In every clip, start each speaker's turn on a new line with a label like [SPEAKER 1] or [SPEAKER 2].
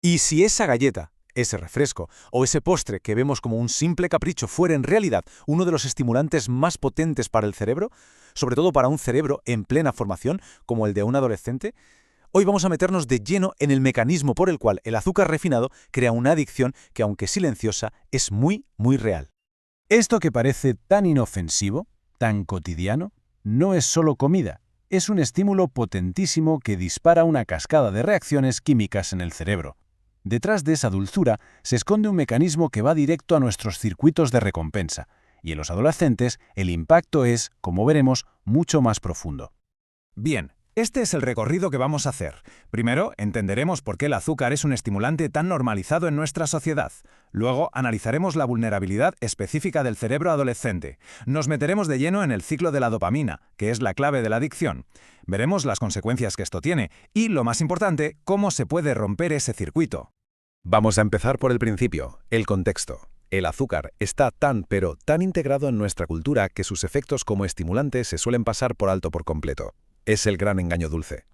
[SPEAKER 1] Y si esa galleta, ese refresco o ese postre que vemos como un simple capricho fuera en realidad uno de los estimulantes más potentes para el cerebro, sobre todo para un cerebro en plena formación como el de un adolescente, hoy vamos a meternos de lleno en el mecanismo por el cual el azúcar refinado crea una adicción que, aunque silenciosa, es muy, muy real.
[SPEAKER 2] Esto que parece tan inofensivo, tan cotidiano, no es solo comida, es un estímulo potentísimo que dispara una cascada de reacciones químicas en el cerebro. Detrás de esa dulzura se esconde un mecanismo que va directo a nuestros circuitos de recompensa, y en los adolescentes el impacto es, como veremos, mucho más profundo.
[SPEAKER 3] Bien, este es el recorrido que vamos a hacer. Primero, entenderemos por qué el azúcar es un estimulante tan normalizado en nuestra sociedad. Luego, analizaremos la vulnerabilidad específica del cerebro adolescente. Nos meteremos de lleno en el ciclo de la dopamina, que es la clave de la adicción. Veremos las consecuencias que esto tiene y, lo más importante, cómo se puede romper ese circuito.
[SPEAKER 4] Vamos a empezar por el principio, el contexto. El azúcar está pero tan integrado en nuestra cultura que sus efectos como estimulante se suelen pasar por alto por completo. Es el gran engaño dulce.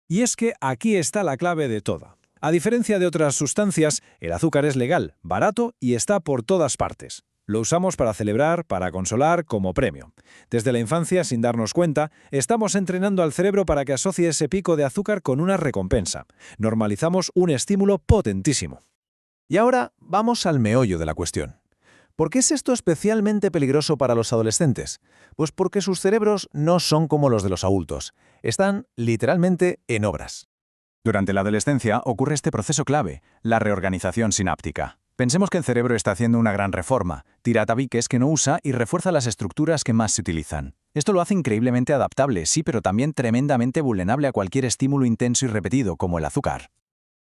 [SPEAKER 5] Y es que aquí está la clave de toda. A diferencia de otras sustancias, el azúcar es legal, barato y está por todas partes. Lo usamos para celebrar, para consolar, como premio. Desde la infancia, sin darnos cuenta, estamos entrenando al cerebro para que asocie ese pico de azúcar con una recompensa. Normalizamos un estímulo potentísimo.
[SPEAKER 1] Y ahora vamos al meollo de la cuestión. ¿Por qué es esto especialmente peligroso para los adolescentes? Pues porque sus cerebros no son como los de los adultos. Están literalmente en obras.
[SPEAKER 3] Durante la adolescencia ocurre este proceso clave, la reorganización sináptica. Pensemos que el cerebro está haciendo una gran reforma, tira tabiques que no usa y refuerza las estructuras que más se utilizan. Esto lo hace increíblemente adaptable, sí, pero también tremendamente vulnerable a cualquier estímulo intenso y repetido, como el azúcar.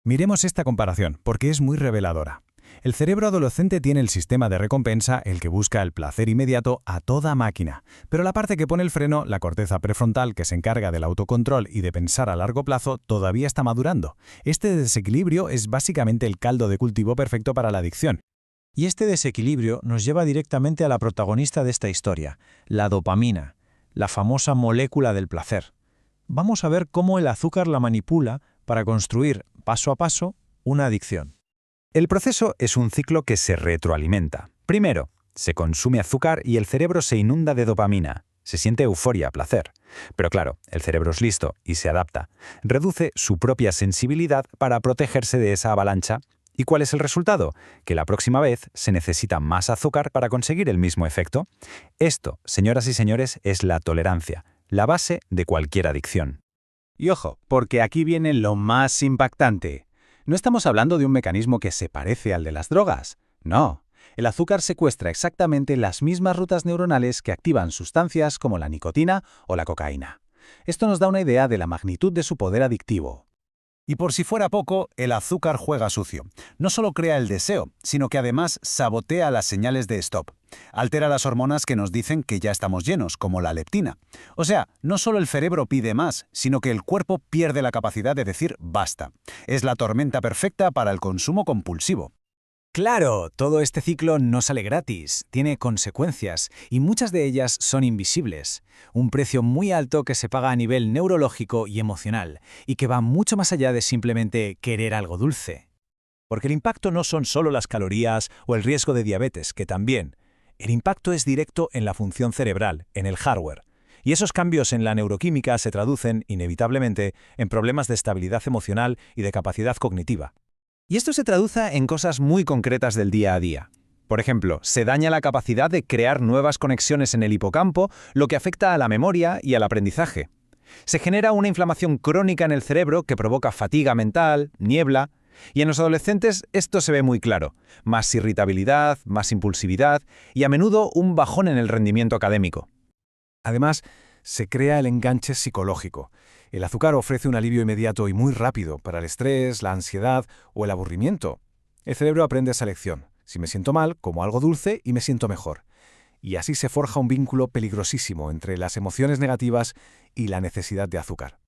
[SPEAKER 5] Miremos esta comparación, porque es muy reveladora. El cerebro adolescente tiene el sistema de recompensa, el que busca el placer inmediato a toda máquina, pero la parte que pone el freno, la corteza prefrontal que se encarga del autocontrol y de pensar a largo plazo, todavía está madurando. Este desequilibrio es básicamente el caldo de cultivo perfecto para la adicción. Y este desequilibrio nos lleva directamente a la protagonista de esta historia, la dopamina, la famosa molécula del placer. Vamos a ver cómo el azúcar la manipula para construir, paso a paso, una adicción.
[SPEAKER 6] El proceso es un ciclo que se retroalimenta. Primero, se consume azúcar y el cerebro se inunda de dopamina. Se siente euforia, placer. Pero claro, el cerebro es listo y se adapta. Reduce su propia sensibilidad para protegerse de esa avalancha. ¿Y cuál es el resultado? Que la próxima vez se necesita más azúcar para conseguir el mismo efecto. Esto, señoras y señores, es la tolerancia, la base de cualquier adicción.
[SPEAKER 2] Y ojo, porque aquí viene lo más impactante. No estamos hablando de un mecanismo que se parece al de las drogas. No, el azúcar secuestra exactamente las mismas rutas neuronales que activan sustancias como la nicotina o la cocaína. Esto nos da una idea de la magnitud de su poder adictivo.
[SPEAKER 5] Y por si fuera poco, el azúcar juega sucio. No solo crea el deseo, sino que además sabotea las señales de stop. Altera las hormonas que nos dicen que ya estamos llenos, como la leptina. O sea, no solo el cerebro pide más, sino que el cuerpo pierde la capacidad de decir basta. Es la tormenta perfecta para el consumo compulsivo. Claro, todo este ciclo no sale gratis, tiene consecuencias, y muchas de ellas son invisibles. Un precio muy alto que se paga a nivel neurológico y emocional, y que va mucho más allá de simplemente querer algo dulce. Porque el impacto no son solo las calorías o el riesgo de diabetes, que también. El impacto es directo en la función cerebral, en el hardware. Y esos cambios en la neuroquímica se traducen, inevitablemente, en problemas de estabilidad emocional y de capacidad cognitiva. Y esto se traduce en cosas muy concretas del día a día. Por ejemplo, se daña la capacidad de crear nuevas conexiones en el hipocampo, lo que afecta a la memoria y al aprendizaje. Se genera una inflamación crónica en el cerebro que provoca fatiga mental, niebla, y en los adolescentes esto se ve muy claro. Más irritabilidad, más impulsividad y a menudo un bajón en el rendimiento académico. Además, se crea el enganche psicológico. El azúcar ofrece un alivio inmediato y muy rápido para el estrés, la ansiedad o el aburrimiento. El cerebro aprende esa lección. Si me siento mal, como algo dulce y me siento mejor. Y así se forja un vínculo peligrosísimo entre las emociones negativas y la necesidad de azúcar.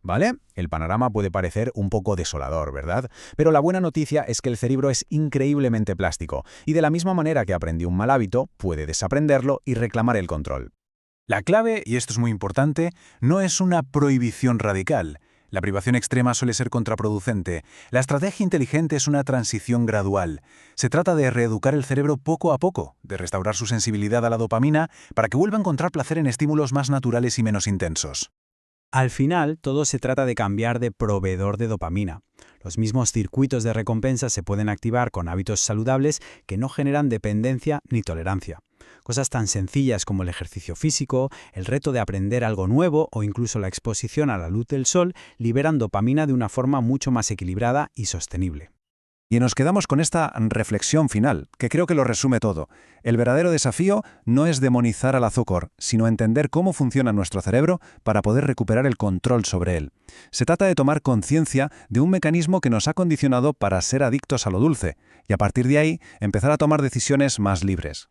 [SPEAKER 5] ¿Vale? El panorama puede parecer un poco desolador, ¿verdad? Pero la buena noticia es que el cerebro es increíblemente plástico y de la misma manera que aprende un mal hábito, puede desaprenderlo y reclamar el control. La clave, y esto es muy importante, no es una prohibición radical.
[SPEAKER 2] La privación extrema suele ser contraproducente. La estrategia inteligente es una transición gradual. Se trata de reeducar el cerebro poco a poco, de restaurar su sensibilidad a la dopamina para que vuelva a encontrar placer en estímulos más naturales y menos intensos.
[SPEAKER 7] Al final, todo se trata de cambiar de proveedor de dopamina. Los mismos circuitos de recompensa se pueden activar con hábitos saludables que no generan dependencia ni tolerancia. Cosas tan sencillas como el ejercicio físico, el reto de aprender algo nuevo o incluso la exposición a la luz del sol liberan dopamina de una forma mucho más equilibrada y sostenible.
[SPEAKER 5] Y nos quedamos con esta reflexión final, que creo que lo resume todo. El verdadero desafío no es demonizar al azúcar, sino entender cómo funciona nuestro cerebro para poder recuperar el control sobre él. Se trata de tomar conciencia de un mecanismo que nos ha condicionado para ser adictos a lo dulce, y a partir de ahí empezar a tomar decisiones más libres.